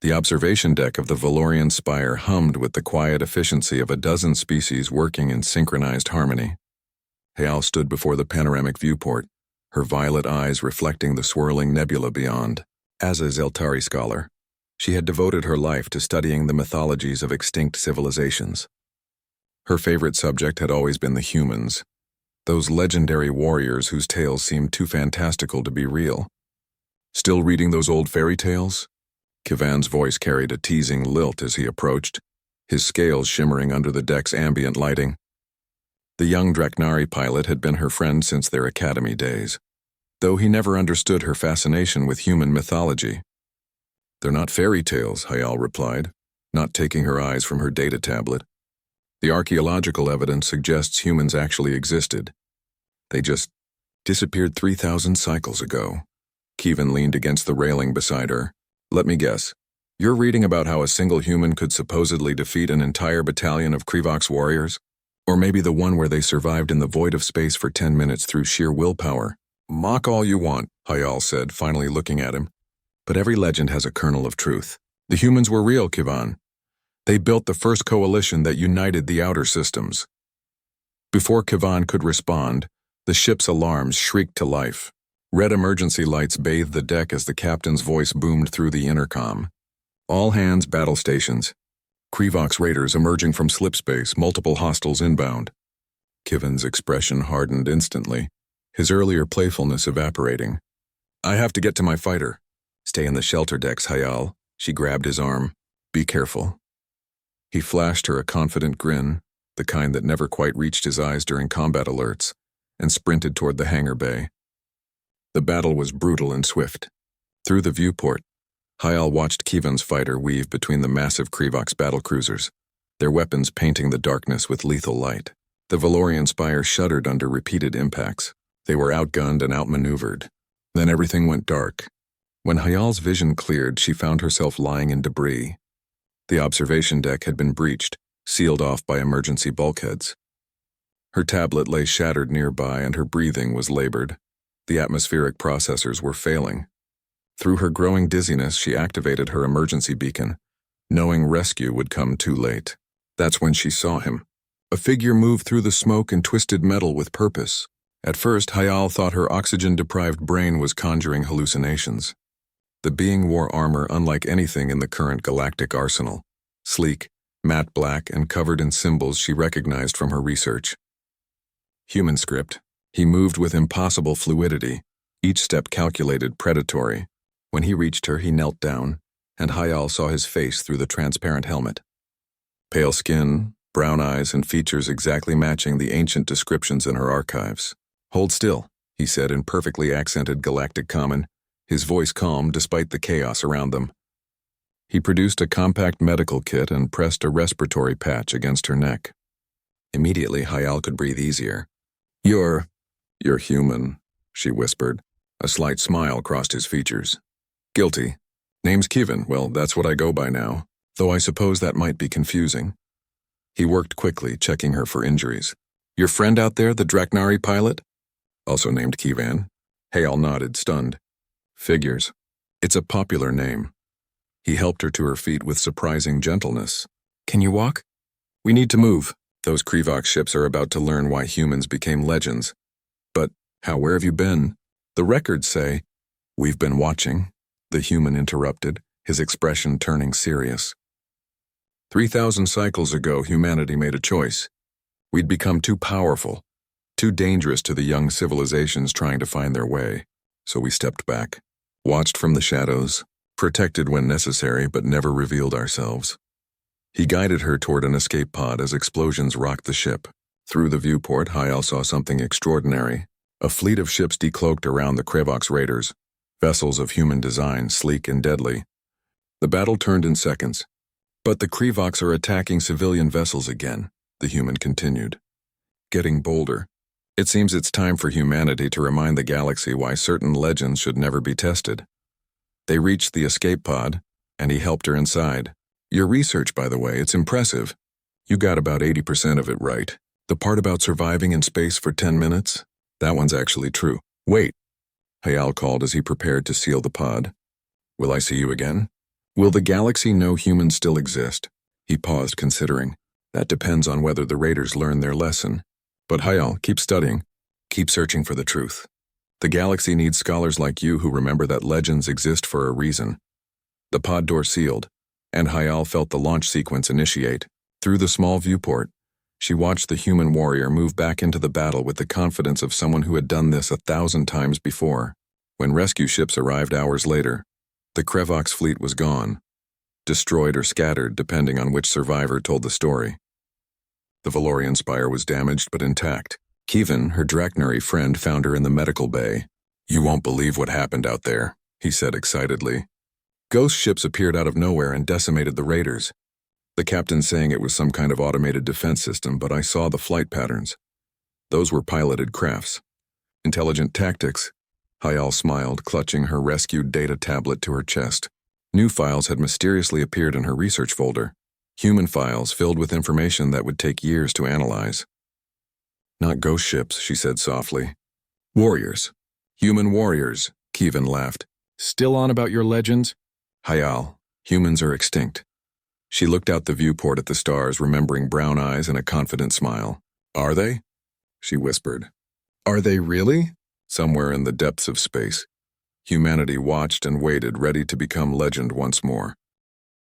The observation deck of the Valorian spire hummed with the quiet efficiency of a dozen species working in synchronized harmony. Hayal stood before the panoramic viewport, her violet eyes reflecting the swirling nebula beyond. As a Zeltari scholar, she had devoted her life to studying the mythologies of extinct civilizations. Her favorite subject had always been the humans, those legendary warriors whose tales seemed too fantastical to be real. Still reading those old fairy tales? Kivan's voice carried a teasing lilt as he approached, his scales shimmering under the deck's ambient lighting. The young Draknari pilot had been her friend since their academy days, though he never understood her fascination with human mythology. "They're not fairy tales," Hayal replied, not taking her eyes from her data tablet. "The archaeological evidence suggests humans actually existed. They just disappeared 3,000 cycles ago." Kivan leaned against the railing beside her. "Let me guess. You're reading about how a single human could supposedly defeat an entire battalion of Krivok's warriors? Or maybe the one where they survived in the void of space for 10 minutes through sheer willpower?" "Mock all you want," Hayal said, finally looking at him. "But every legend has a kernel of truth. The humans were real, Kivan. They built the first coalition that united the outer systems." Before Kivan could respond, the ship's alarms shrieked to life. Red emergency lights bathed the deck as the captain's voice boomed through the intercom. "All hands, battle stations. Krivok's raiders emerging from slipspace, multiple hostiles inbound." Kivan's expression hardened instantly, his earlier playfulness evaporating. "I have to get to my fighter." "Stay in the shelter decks, Hayal." She grabbed his arm. "Be careful." He flashed her a confident grin, the kind that never quite reached his eyes during combat alerts, and sprinted toward the hangar bay. The battle was brutal and swift. Through the viewport, Hayal watched Kivan's fighter weave between the massive Krivok's battlecruisers, their weapons painting the darkness with lethal light. The Valorian spire shuddered under repeated impacts. They were outgunned and outmaneuvered. Then everything went dark. When Hayal's vision cleared, she found herself lying in debris. The observation deck had been breached, sealed off by emergency bulkheads. Her tablet lay shattered nearby and her breathing was labored. The atmospheric processors were failing. Through her growing dizziness, she activated her emergency beacon, knowing rescue would come too late. That's when she saw him. A figure moved through the smoke and twisted metal with purpose. At first, Hayal thought her oxygen-deprived brain was conjuring hallucinations. The being wore armor unlike anything in the current galactic arsenal, sleek, matte black, and covered in symbols she recognized from her research. Human script. He moved with impossible fluidity, each step calculated, predatory. When he reached her, he knelt down, and Hayal saw his face through the transparent helmet. Pale skin, brown eyes, and features exactly matching the ancient descriptions in her archives. "Hold still," he said in perfectly accented galactic common, his voice calm despite the chaos around them. He produced a compact medical kit and pressed a respiratory patch against her neck. Immediately, Hayal could breathe easier. You're human," she whispered. A slight smile crossed his features. "Guilty. Name's Kivan. Well, that's what I go by now, though I suppose that might be confusing." He worked quickly, checking her for injuries. "Your friend out there, the Draknari pilot?" "Also named Kivan." Hayal nodded, stunned. "Figures. It's a popular name." He helped her to her feet with surprising gentleness. "Can you walk? We need to move. Those Krivok ships are about to learn why humans became legends." "But where have you been?" "The records say." "We've been watching," the human interrupted, his expression turning serious. 3,000 cycles ago, humanity made a choice. We'd become too powerful, too dangerous to the young civilizations trying to find their way. So we stepped back, watched from the shadows, protected when necessary but never revealed ourselves. He guided her toward an escape pod as explosions rocked the ship. Through the viewport, Hayal saw something extraordinary. A fleet of ships decloaked around the Krivok's raiders, vessels of human design, sleek and deadly. The battle turned in seconds. "But the Krivoks are attacking civilian vessels again," the human continued, getting bolder. "It seems it's time for humanity to remind the galaxy why certain legends should never be tested." They reached the escape pod, and he helped her inside. "Your research, by the way, it's impressive. You got about 80% of it right. The part about surviving in space for 10 minutes? That one's actually true." "Wait," Hayal called as he prepared to seal the pod. "Will I see you again?" Will the galaxy know humans still exist? He paused, considering. That depends on whether the raiders learn their lesson. But Hayal, keep studying. Keep searching for the truth. The galaxy needs scholars like you who remember that legends exist for a reason. The pod door sealed, and Hayal felt the launch sequence initiate. Through the small viewport, she watched the human warrior move back into the battle with the confidence of someone who had done this 1,000 times before. When rescue ships arrived hours later, the Krevox fleet was gone, destroyed or scattered depending on which survivor told the story. The Valorian spire was damaged but intact. Kevin, her Draknari friend, found her in the medical bay. "You won't believe what happened out there," he said excitedly. "Ghost ships appeared out of nowhere and decimated the raiders. The captain saying it was some kind of automated defense system, but I saw the flight patterns. Those were piloted crafts. Intelligent tactics." Hayal smiled, clutching her rescued data tablet to her chest. New files had mysteriously appeared in her research folder. Human files filled with information that would take years to analyze. "Not ghost ships," she said softly. "Warriors. Human warriors," Kevin laughed. "Still on about your legends?" "Hayal, humans are extinct." She looked out the viewport at the stars, remembering brown eyes and a confident smile. "Are they?" she whispered. "Are they really?" Somewhere in the depths of space, humanity watched and waited, ready to become legend once more.